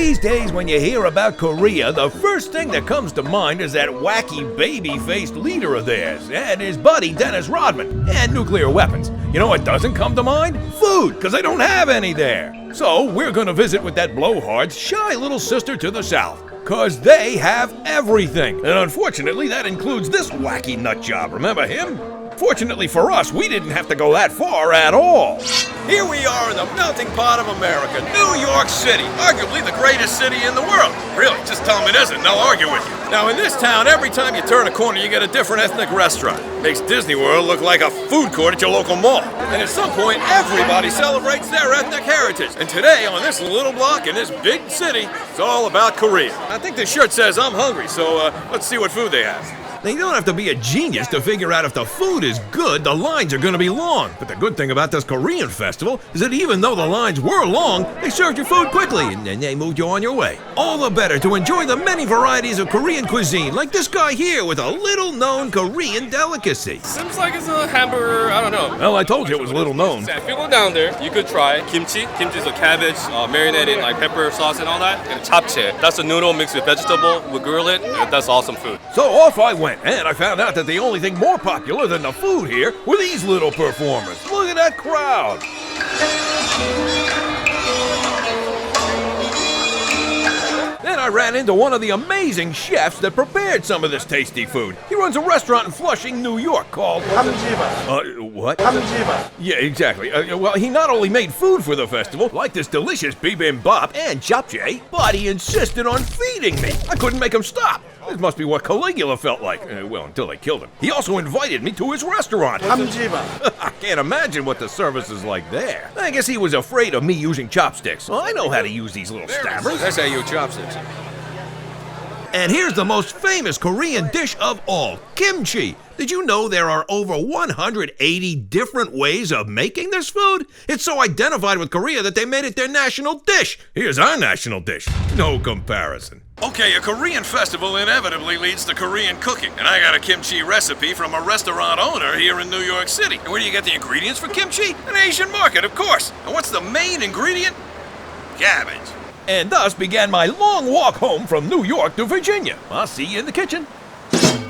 These days, when you hear about Korea, the first thing that comes to mind is that wacky baby-faced leader of theirs and his buddy Dennis Rodman and nuclear weapons. You know what doesn't come to mind? Food, because they don't have any there. So we're gonna visit with that blowhard's shy little sister to the south, because they have everything. And unfortunately, that includes this wacky nut job. Remember him? Fortunately for us, we didn't have to go that far at all. Here we are in the melting pot of America, New York City, arguably the greatest city in the world. Really, just tell me it isn't, and I'll argue with you. Now in this town, every time you turn a corner, you get a different ethnic restaurant. Makes Disney World look like a food court at your local mall. And at some point, everybody celebrates their ethnic heritage. And today, on this little block in this big city, it's all about Korea. I think this shirt says I'm hungry, so let's see what food they have. Now, you don't have to be a genius to figure out if the food is good, the lines are going to be long. But the good thing about this Korean festival is that even though the lines were long, they served your food quickly and then they moved you on your way. All the better to enjoy the many varieties of Korean cuisine, like this guy here with a little-known Korean delicacy. Seems like it's a hamburger, I don't know. Well, I told you it was little known. If you go down there, you could try kimchi. Kimchi is a cabbage, marinated like pepper sauce and all that. And japchae, that's a noodle mixed with vegetable. We grill it, and that's awesome food. So off I went. And I found out that the only thing more popular than the food here were these little performers. Look at that crowd. Then I ran into one of the amazing chefs that prepared some of this tasty food. He runs a restaurant in Flushing, New York called... what? Yeah, exactly. Well, he not only made food for the festival, like this delicious bibimbap and japchae, but he insisted on feeding me. I couldn't make him stop. This must be what Caligula felt like. Well, until they killed him. He also invited me to his restaurant. I can't imagine what the service is like there. I guess he was afraid of me using chopsticks. Well, I know how to use these little stabbers. That's how you use chopsticks. And here's the most famous Korean dish of all, kimchi. Did you know there are over 180 different ways of making this food? It's so identified with Korea that they made it their national dish. Here's our national dish. No comparison. Okay, a Korean festival inevitably leads to Korean cooking, and I got a kimchi recipe from a restaurant owner here in New York City. And where do you get the ingredients for kimchi? An Asian market, of course. And what's the main ingredient? Cabbage. And thus began my long walk home from New York to Virginia. I'll see you in the kitchen.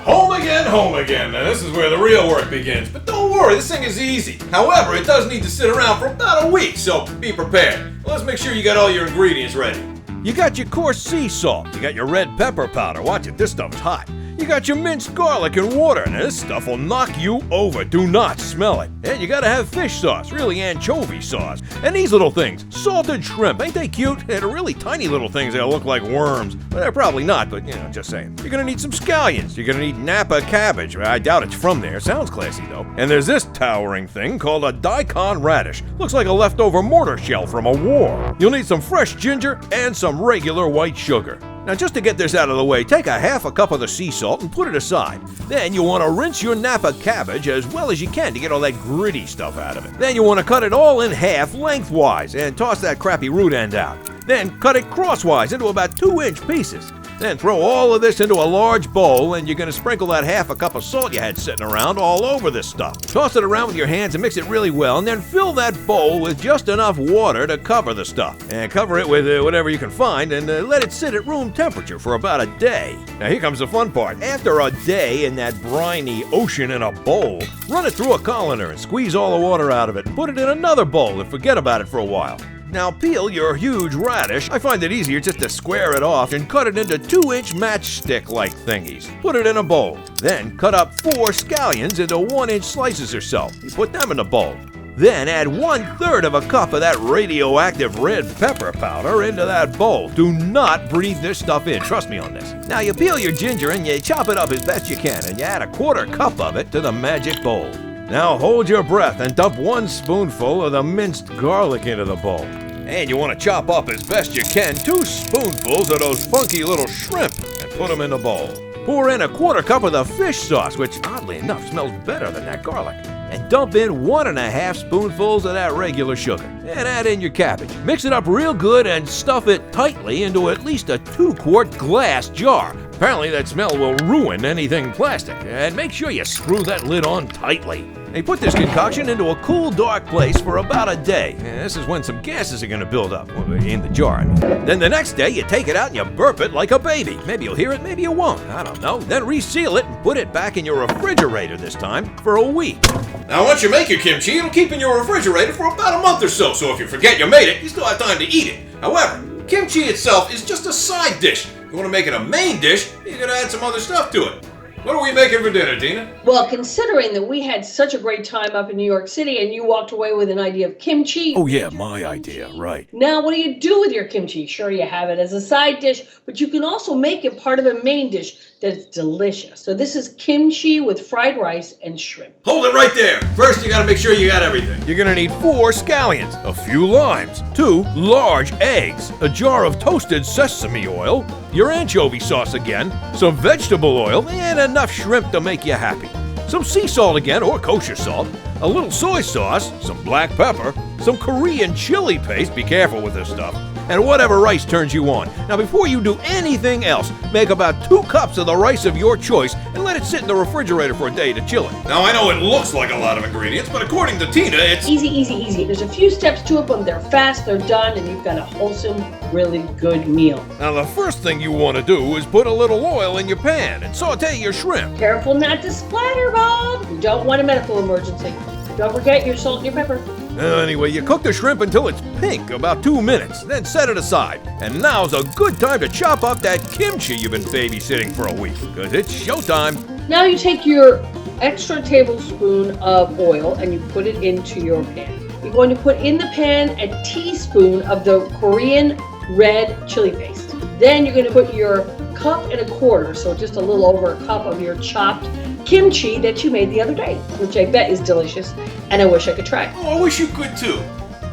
Home again, home again. Now this is where the real work begins. But don't worry, this thing is easy. However, it does need to sit around for about a week, so be prepared. Let's make sure you got all your ingredients ready. You got your coarse sea salt. You got your red pepper powder. Watch it, this stuff's hot. You got your minced garlic and water. Now this stuff will knock you over. Do not smell it. And you gotta have fish sauce, really anchovy sauce. And these little things, salted shrimp. Ain't they cute? They're really tiny little things that look like worms. Well, they're probably not, but just saying. You're gonna need some scallions. You're gonna need Napa Cabbage. I doubt it's from there. Sounds classy though. And there's this towering thing called a Daikon radish. Looks like a leftover mortar shell from a war. You'll need some fresh ginger and some regular white sugar. Now just to get this out of the way, take a half a cup of the sea salt and put it aside. Then you want to rinse your Napa cabbage as well as you can to get all that gritty stuff out of it. Then you want to cut it all in half lengthwise and toss that crappy root end out. Then cut it crosswise into about 2-inch pieces. Then throw all of this into a large bowl, and you're going to sprinkle that half a cup of salt you had sitting around all over this stuff. Toss it around with your hands and mix it really well, and then fill that bowl with just enough water to cover the stuff. And cover it with whatever you can find, and let it sit at room temperature for about a day. Now here comes the fun part. After a day in that briny ocean in a bowl, run it through a colander and squeeze all the water out of it, and put it in another bowl and forget about it for a while. Now peel your huge radish. I find it easier just to square it off and cut it into 2-inch matchstick-like thingies. Put it in a bowl. Then cut up 4 scallions into 1-inch slices or so. You put them in a bowl. Then add 1/3 of a cup of that radioactive red pepper powder into that bowl. Do not breathe this stuff in, trust me on this. Now you peel your ginger and you chop it up as best you can, and you add 1/4 cup of it to the magic bowl. Now hold your breath and dump 1 spoonful of the minced garlic into the bowl. And you want to chop up as best you can 2 spoonfuls of those funky little shrimp and put them in the bowl. Pour in 1/4 cup of the fish sauce, which oddly enough smells better than that garlic. And dump in 1½ spoonfuls of that regular sugar. And add in your cabbage. Mix it up real good and stuff it tightly into at least a 2-quart glass jar. Apparently that smell will ruin anything plastic. And make sure you screw that lid on tightly. They put this concoction into a cool, dark place for about a day. This is when some gases are going to build up, in the jar, I mean. Then the next day, you take it out and you burp it like a baby. Maybe you'll hear it, maybe you won't. I don't know. Then reseal it and put it back in your refrigerator this time for a week. Now, once you make your kimchi, it'll keep in your refrigerator for about a month or so. So if you forget you made it, you still have time to eat it. However, kimchi itself is just a side dish. If you want to make it a main dish, you're going to add some other stuff to it. What are we making for dinner, Tina? Well, considering that we had such a great time up in New York City and you walked away with an idea of kimchi. Oh yeah, my idea, right. Now, what do you do with your kimchi? Sure, you have it as a side dish, but you can also make it part of a main dish that's delicious. So this is kimchi with fried rice and shrimp. Hold it right there. First, you got to make sure you got everything. You're gonna need 4 scallions, a few limes, 2 large eggs, a jar of toasted sesame oil, your anchovy sauce again, some vegetable oil, and enough shrimp to make you happy. Some sea salt again, or kosher salt, a little soy sauce, some black pepper, some Korean chili paste, be careful with this stuff, and whatever rice turns you on. Now before you do anything else, make about 2 cups of the rice of your choice and let it sit in the refrigerator for a day to chill it. Now, I know it looks like a lot of ingredients, but according to Tina, it's... Easy, easy, easy. There's a few steps to it, but they're fast, they're done, and you've got a wholesome, really good meal. Now the first thing you want to do is put a little oil in your pan and saute your shrimp. Careful not to splatter, Bob. You don't want a medical emergency. Don't forget your salt and your pepper. Anyway, you cook the shrimp until it's pink, about 2 minutes, then set it aside. And now's a good time to chop up that kimchi you've been babysitting for a week, because it's showtime. Now you take your extra tablespoon of oil and you put it into your pan. You're going to put in the pan a teaspoon of the Korean red chili paste. Then you're going to put your 1.25 cups, so just a little over a cup of your chopped kimchi that you made the other day, which I bet is delicious, and I wish I could try. Oh, I wish you could too.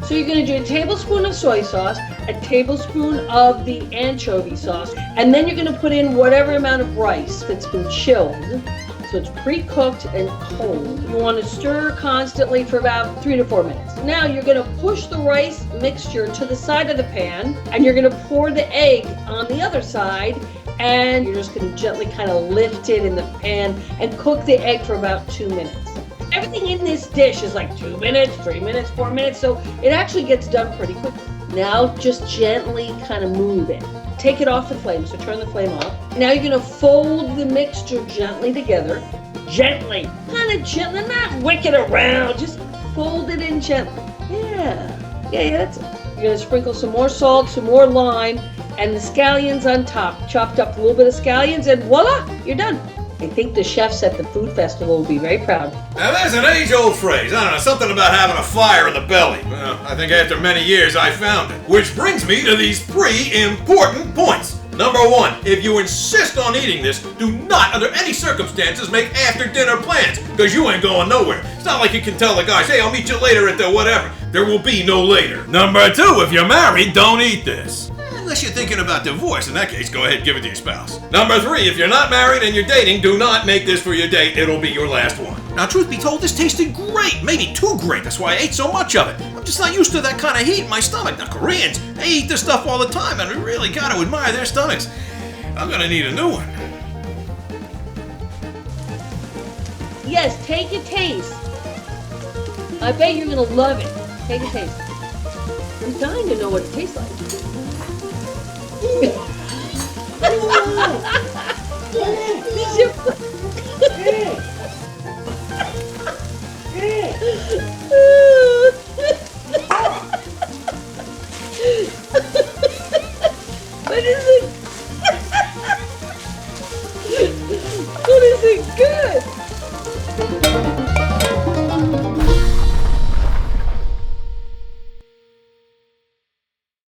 So you're going to do a tablespoon of soy sauce, a tablespoon of the anchovy sauce, and then you're going to put in whatever amount of rice that's been chilled. So it's pre-cooked and cold. You want to stir constantly for about 3 to 4 minutes. Now you're going to push the rice mixture to the side of the pan, and you're going to pour the egg on the other side, and you're just going to gently kind of lift it in the pan and cook the egg for about 2 minutes. Everything in this dish is like 2 minutes, 3 minutes, 4 minutes, so it actually gets done pretty quickly. Now just gently kind of move it. Take it off the flame, so turn the flame off. Now you're gonna fold the mixture gently together. Gently, kind of gently, not wick it around, just fold it in gently. Yeah, that's it. You're gonna sprinkle some more salt, some more lime, and the scallions on top. Chopped up a little bit of scallions, and voila, you're done. I think the chefs at the food festival will be very proud. Now, there's an age-old phrase. I don't know, something about having a fire in the belly. Well, I think after many years, I found it. Which brings me to these 3 important points. Number 1, if you insist on eating this, do not, under any circumstances, make after-dinner plans, because you ain't going nowhere. It's not like you can tell the guys, hey, I'll meet you later at the whatever. There will be no later. Number 2, if you're married, don't eat this. Unless you're thinking about divorce. In that case, go ahead and give it to your spouse. Number 3, if you're not married and you're dating, do not make this for your date. It'll be your last one. Now, truth be told, this tasted great. Maybe too great. That's why I ate so much of it. I'm just not used to that kind of heat in my stomach. Now, Koreans, they eat this stuff all the time, and we really got to admire their stomachs. I'm going to need a new one. Yes, take a taste. I bet you're gonna love it. Take a taste. I'm dying to know what it tastes like. What is it? What is it good?